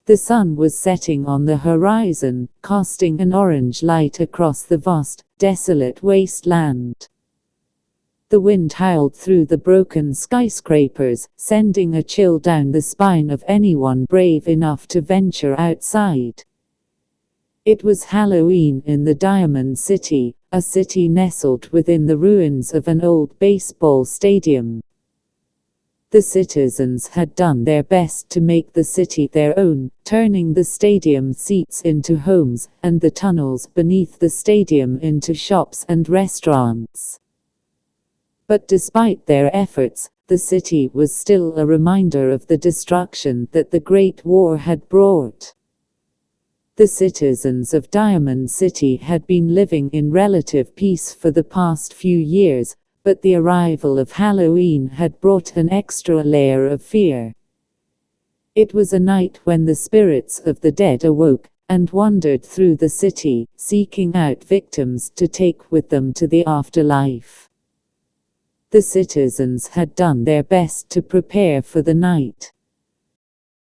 The sun was setting on the horizon, casting an orange light across the vast, desolate wasteland. The wind howled through the broken skyscrapers, sending a chill down the spine of anyone brave enough to venture outside. It was Halloween in the Diamond City, a city nestled within the ruins of an old baseball stadium. The citizens had done their best to make the city their own, turning the stadium seats into homes, and the tunnels beneath the stadium into shops and restaurants. But despite their efforts, the city was still a reminder of the destruction that the Great War had brought. The citizens of Diamond City had been living in relative peace for the past few years, but the arrival of Halloween had brought an extra layer of fear. It was a night when the spirits of the dead awoke, and wandered through the city, seeking out victims to take with them to the afterlife. The citizens had done their best to prepare for the night.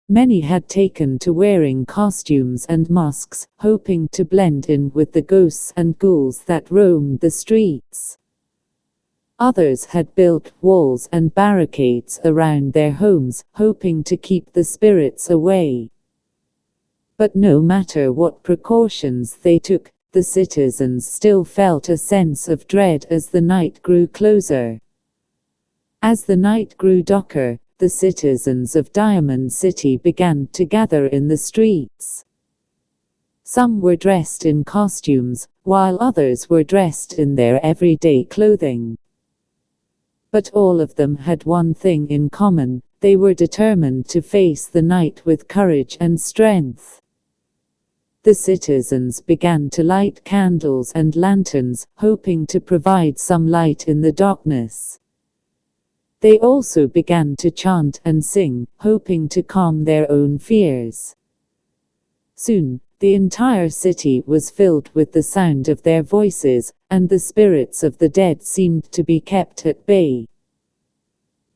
Many had taken to wearing costumes and masks, hoping to blend in with the ghosts and ghouls that roamed the streets. Others had built walls and barricades around their homes, hoping to keep the spirits away. But no matter what precautions they took, the citizens still felt a sense of dread as the night grew closer. As the night grew darker, the citizens of Diamond City began to gather in the streets. Some were dressed in costumes, while others were dressed in their everyday clothing. But all of them had one thing in common: they were determined to face the night with courage and strength. The citizens began to light candles and lanterns, hoping to provide some light in the darkness. They also began to chant and sing, hoping to calm their own fears. Soon, the entire city was filled with the sound of their voices, and the spirits of the dead seemed to be kept at bay.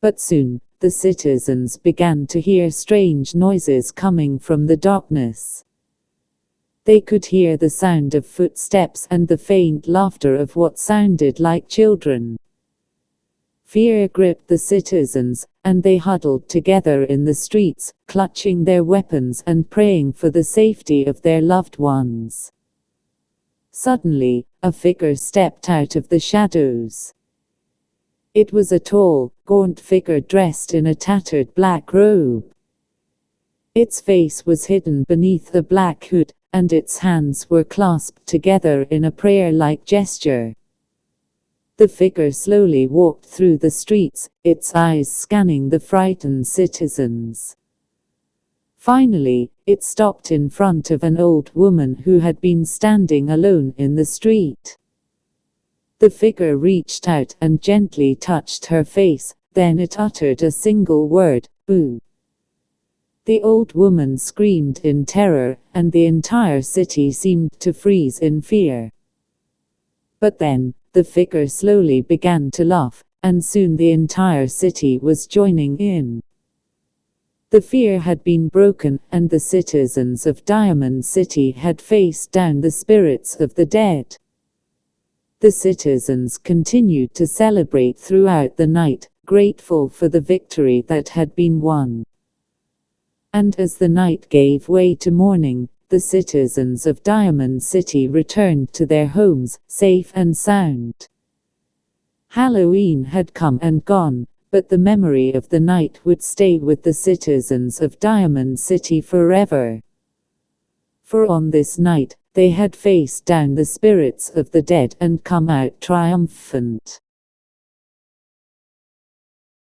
But soon, the citizens began to hear strange noises coming from the darkness. They could hear the sound of footsteps and the faint laughter of what sounded like children. Fear gripped the citizens, and they huddled together in the streets, clutching their weapons and praying for the safety of their loved ones. Suddenly, a figure stepped out of the shadows. It was a tall, gaunt figure dressed in a tattered black robe. Its face was hidden beneath a black hood, and its hands were clasped together in a prayer-like gesture. The figure slowly walked through the streets, its eyes scanning the frightened citizens. Finally, it stopped in front of an old woman who had been standing alone in the street. The figure reached out and gently touched her face, then it uttered a single word: "Boo." The old woman screamed in terror, and the entire city seemed to freeze in fear. But then, the figure slowly began to laugh, and soon the entire city was joining in. The fear had been broken, and the citizens of Diamond City had faced down the spirits of the dead. The citizens continued to celebrate throughout the night, grateful for the victory that had been won. And as the night gave way to morning, the citizens of Diamond City returned to their homes, safe and sound. Halloween had come and gone, but the memory of the night would stay with the citizens of Diamond City forever. For on this night, they had faced down the spirits of the dead and come out triumphant.